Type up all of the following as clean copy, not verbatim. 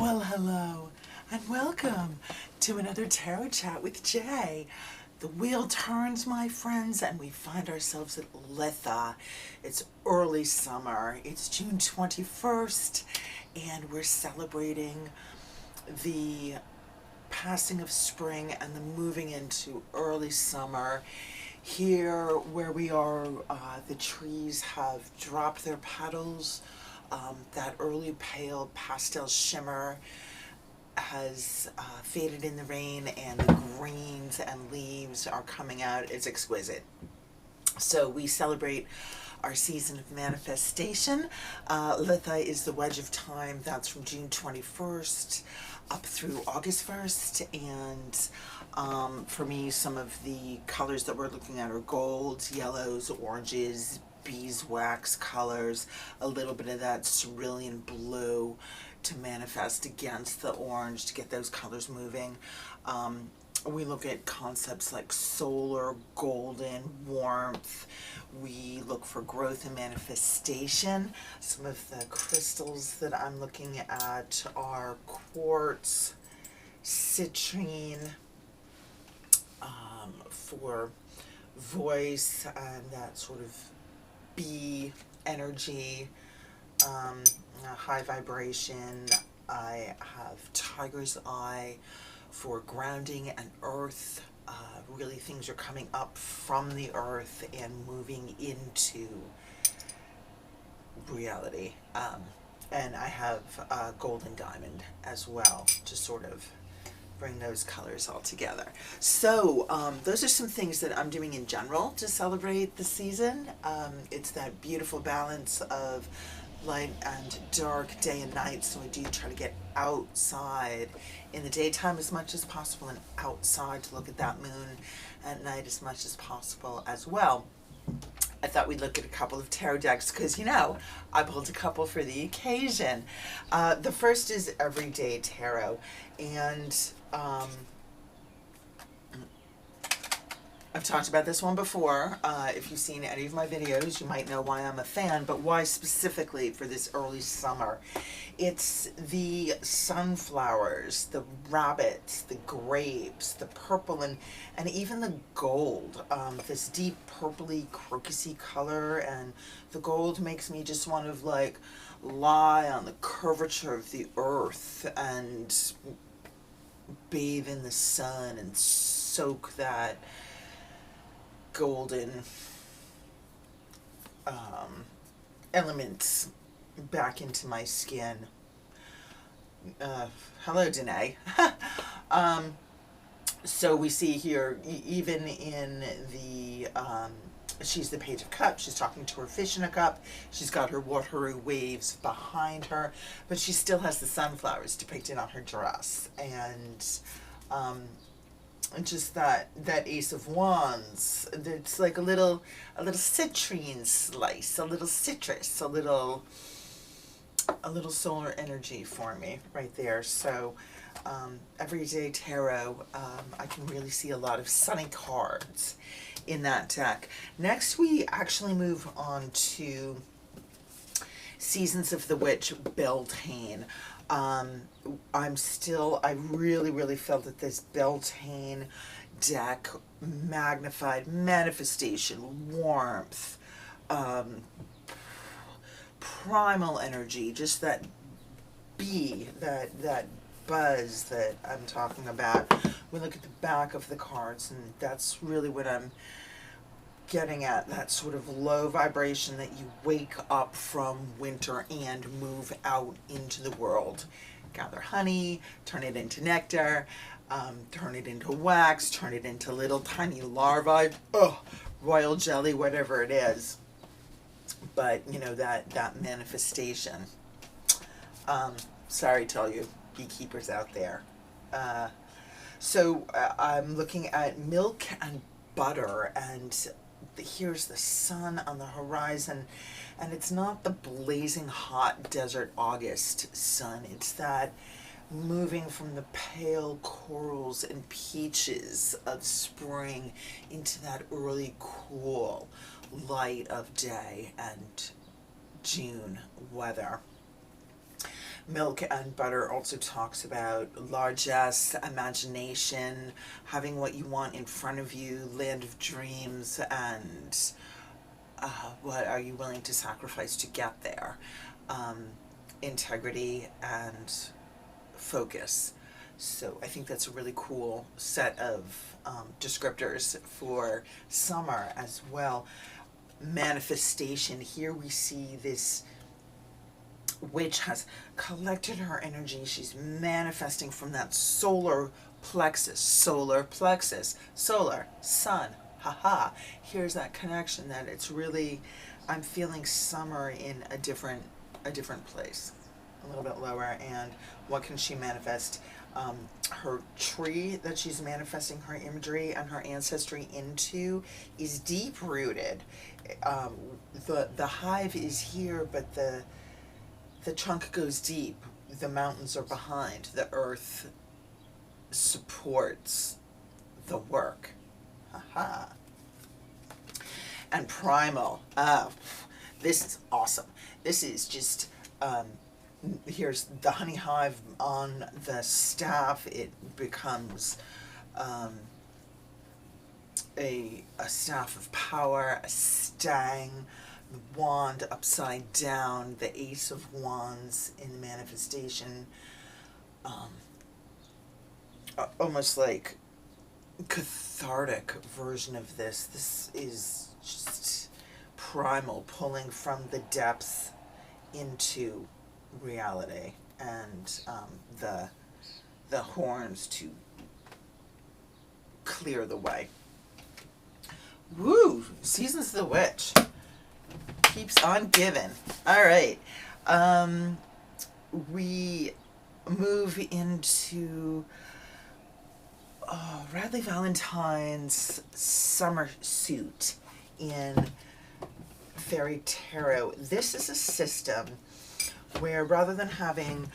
Well, hello, and welcome to another Tarot Chat with Jay. The wheel turns, my friends, and we find ourselves at Litha. It's early summer. It's June 21st, and we're celebrating the passing of spring and the moving into early summer. Here where we are, the trees have dropped their petals. That early pale pastel shimmer has faded in the rain, and the greens and leaves are coming out. It's exquisite. So we celebrate our season of manifestation. Litha is the wedge of time. That's from June 21st up through August 1st. And for me, some of the colors that we're looking at are golds, yellows, oranges, beeswax colors, a little bit of that cerulean blue to manifest against the orange to get those colors moving. We look at concepts like solar, golden, warmth. We look for growth and manifestation. Some of the crystals that I'm looking at are quartz, citrine, for voice and that sort of bee energy, high vibration. I have tiger's eye for grounding and earth. Really things are coming up from the earth and moving into reality. And I have golden diamond as well to sort of bring those colors all together. So those are some things that I'm doing in general to celebrate the season. It's that beautiful balance of light and dark, day and night, so I do try to get outside in the daytime as much as possible and outside to look at that moon at night as much as possible as well. I thought we'd look at a couple of tarot decks because, you know, I pulled a couple for the occasion. The first is Everyday Tarot, and I've talked about this one before. If you've seen any of my videos, you might know why I'm a fan, but why specifically for this early summer? It's the sunflowers, the rabbits, the grapes, the purple, and even the gold. This deep purpley crocusy color, and the gold makes me just want to like lie on the curvature of the earth and bathe in the sun and soak that golden elements back into my skin. Hello, Danae. So we see here, even in the, she's the Page of Cups, she's talking to her fish in a cup, she's got her watery waves behind her, but she still has the sunflowers depicted on her dress. And just that Ace of Wands, it's like a little citrine slice, a little citrus, a little solar energy for me right there. So Everyday Tarot, I can really see a lot of sunny cards in that deck. Next we actually move on to Seasons of the Witch, Beltane. I really felt that this Beltane deck magnified manifestation, warmth, primal energy, just that bee, that buzz that I'm talking about. We look at the back of the cards, and that's really what I'm getting at, that sort of low vibration that you wake up from winter and move out into the world. Gather honey, turn it into nectar, turn it into wax, turn it into little tiny larvae, royal jelly, whatever it is. But, you know, that manifestation. Sorry to all you beekeepers out there. So I'm looking at milk and butter, and here's the sun on the horizon, and it's not the blazing hot desert August sun. It's that moving from the pale corals and peaches of spring into that early cool light of day and June weather. Milk and Butter also talks about largesse, imagination, having what you want in front of you, land of dreams, and what are you willing to sacrifice to get there. Integrity and focus. So I think that's a really cool set of descriptors for summer as well. Manifestation. Here we see this witch has collected her energy. She's manifesting from that solar plexus, solar, sun. Haha. Here's that connection that it's really, I'm feeling summer in a different place, a little bit lower. And what can she manifest? Her tree that she's manifesting her imagery and her ancestry into is deep rooted. The hive is here, but the trunk goes deep. The mountains are behind. The earth supports the work. Haha. And primal. This is awesome. This is just, here's the honey hive on the staff. It becomes a staff of power, a stang, the wand upside down, the ace of wands in manifestation. Almost like cathartic version of this. This is just primal, pulling from the depths into reality, and the horns to clear the way. Woo! Seasons of the Witch keeps on giving. All right, we move into Radley Valentine's summer suit in Fairy Tarot. This is a system where rather than having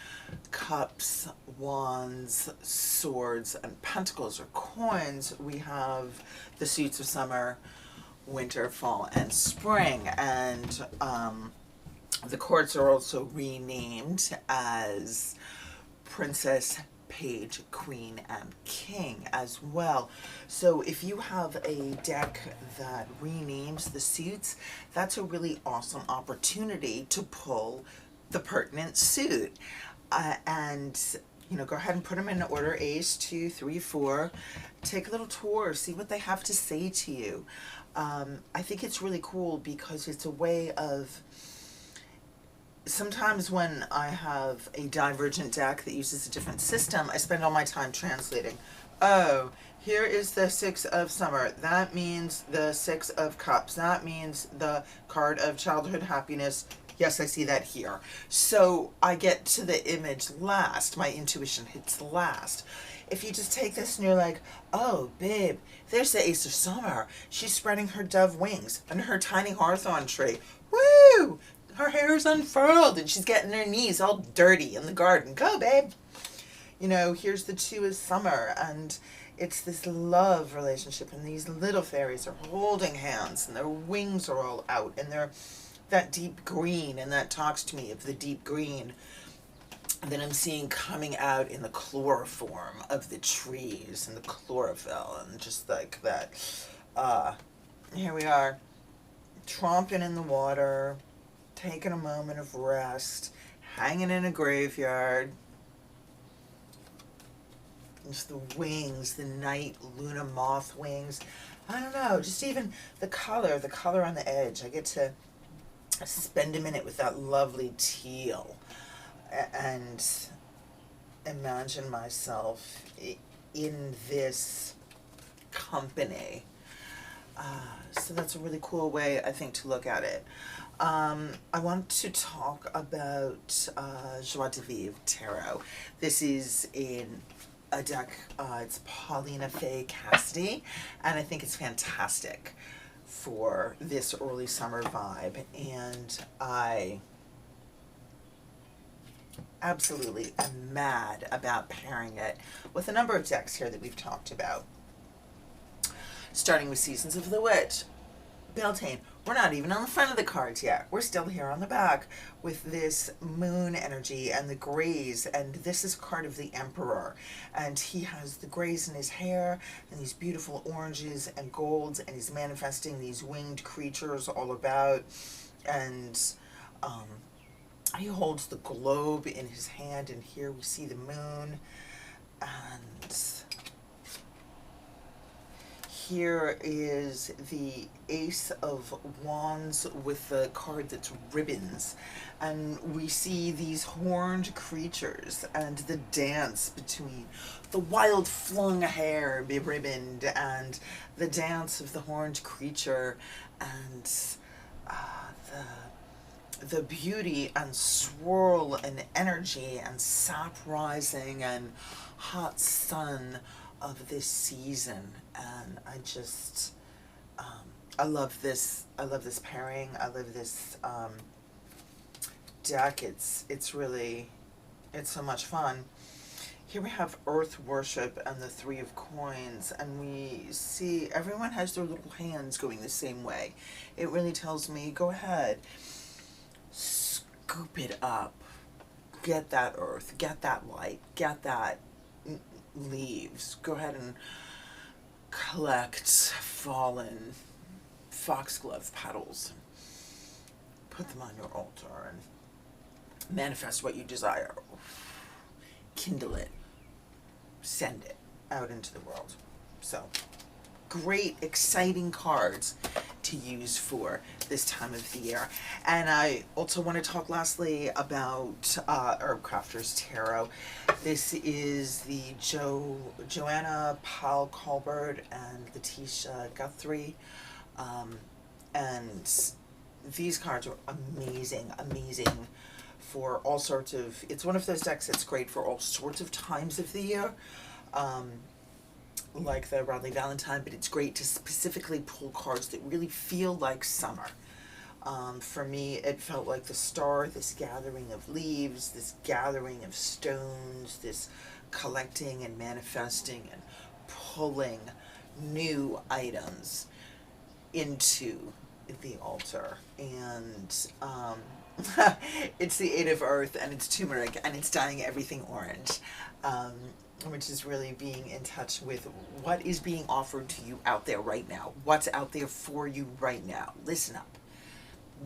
cups, wands, swords, and pentacles or coins, we have the suits of summer, winter, fall, and spring. And the courts are also renamed as Princess, Page, Queen, and King as well. So if you have a deck that renames the suits, that's a really awesome opportunity to pull the pertinent suit. And you know, go ahead and put them in order: ace, 2, 3, 4. Take a little tour, see what they have to say to you. I think it's really cool because it's a way of, sometimes when I have a divergent deck that uses a different system, I spend all my time translating. Oh, here is the 6 of summer. That means the 6 of cups. That means the card of childhood happiness. Yes, I see that here. So I get to the image last. My intuition hits last. If you just take this and you're like, oh, babe, there's the Ace of Summer. She's spreading her dove wings under her tiny hawthorn tree. Woo! Her hair is unfurled and she's getting her knees all dirty in the garden. Go, babe. You know, here's the 2 of summer, and it's this love relationship, and these little fairies are holding hands and their wings are all out, and they're that deep green, and that talks to me of the deep green that I'm seeing coming out in the chloroform of the trees and the chlorophyll, and just like that. Here we are, tromping in the water, taking a moment of rest, hanging in a graveyard. Just the wings, the night Luna moth wings. I don't know, just even the color on the edge. I get to spend a minute with that lovely teal and imagine myself in this company. So that's a really cool way, I think, to look at it. I want to talk about Joie de Vivre Tarot. This is in a deck, it's Paulina Faye Cassidy, and I think it's fantastic for this early summer vibe, and I absolutely am mad about pairing it with a number of decks here that we've talked about. Starting with Seasons of the Witch, Beltane, We're not even on the front of the cards yet. We're still here on the back with this moon energy and the grays. And this is a card of the Emperor. And he has the grays in his hair and these beautiful oranges and golds. And he's manifesting these winged creatures all about. And he holds the globe in his hand. And here we see the moon. And here is the Ace of Wands with the card that's ribbons. And we see these horned creatures and the dance between the wild flung hair be ribboned and the dance of the horned creature and the beauty and swirl and energy and sap rising and hot sun of this season. And I just I love this pairing. I love this deck. It's so much fun. Here we have Earth Worship and the Three of Coins, and we see everyone has their little hands going the same way. It really tells me, go ahead, scoop it up, get that earth, get that light, get that leaves. Go ahead and collect fallen foxglove petals. Put them on your altar and manifest what you desire. Kindle it. Send it out into the world. So, great, exciting cards to use for this time of the year. And I also want to talk lastly about Herb Crafters Tarot. This is the Joanna Colbert and Letitia Guthrie. And these cards are amazing for all sorts of, it's one of those decks that's great for all sorts of times of the year. Like the Rodney Valentine, but it's great to specifically pull cards that really feel like summer. For me, it felt like the star, this gathering of leaves, this gathering of stones, this collecting and manifesting and pulling new items into the altar. And it's the Eight of Earth, and it's turmeric, and it's dyeing everything orange. Which is really being in touch with what is being offered to you out there right now. What's out there for you right now. Listen up.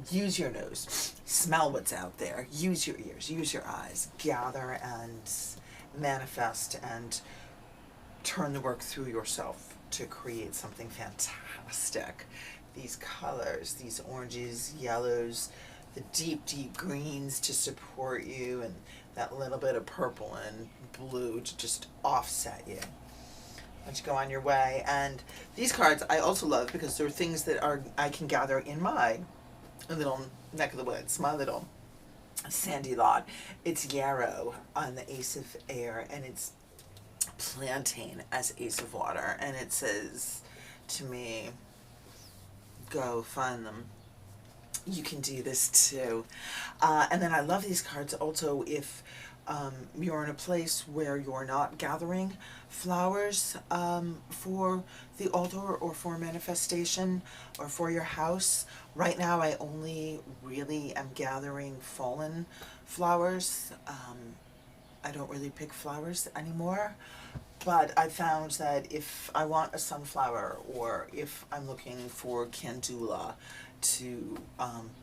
Use your nose. Smell what's out there. Use your ears. Use your eyes. Gather and manifest and turn the work through yourself to create something fantastic. These colors, these oranges, yellows, the deep, deep greens to support you, and that little bit of purple and blue to just offset you. Let you go on your way. And these cards I also love because they're things that I can gather in my little neck of the woods, my little sandy lot. It's yarrow on the Ace of Air, and it's plantain as Ace of Water, and it says to me, go find them. You can do this too. And then I love these cards also if you're in a place where you're not gathering flowers for the altar or for manifestation or for your house. Right now I only really am gathering fallen flowers. I don't really pick flowers anymore. But I found that if I want a sunflower or if I'm looking for candula to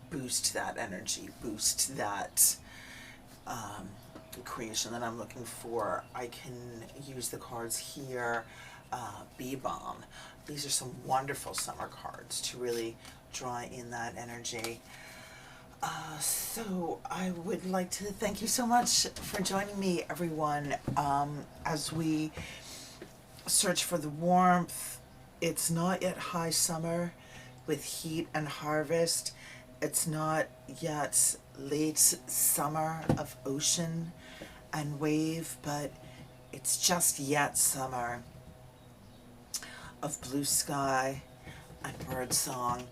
boost that energy, boost that creation that I'm looking for, I can use the cards here. Bee Balm. These are some wonderful summer cards to really draw in that energy. So I would like to thank you so much for joining me, everyone, as we search for the warmth. It's not yet high summer with heat and harvest. It's not yet late summer of ocean and wave, but it's just yet summer of blue sky and bird song.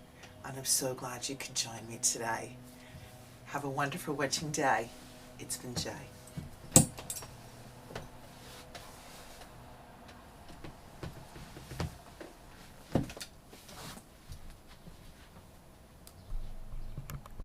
And I'm so glad you could join me today. Have a wonderful witching day. It's been Jay.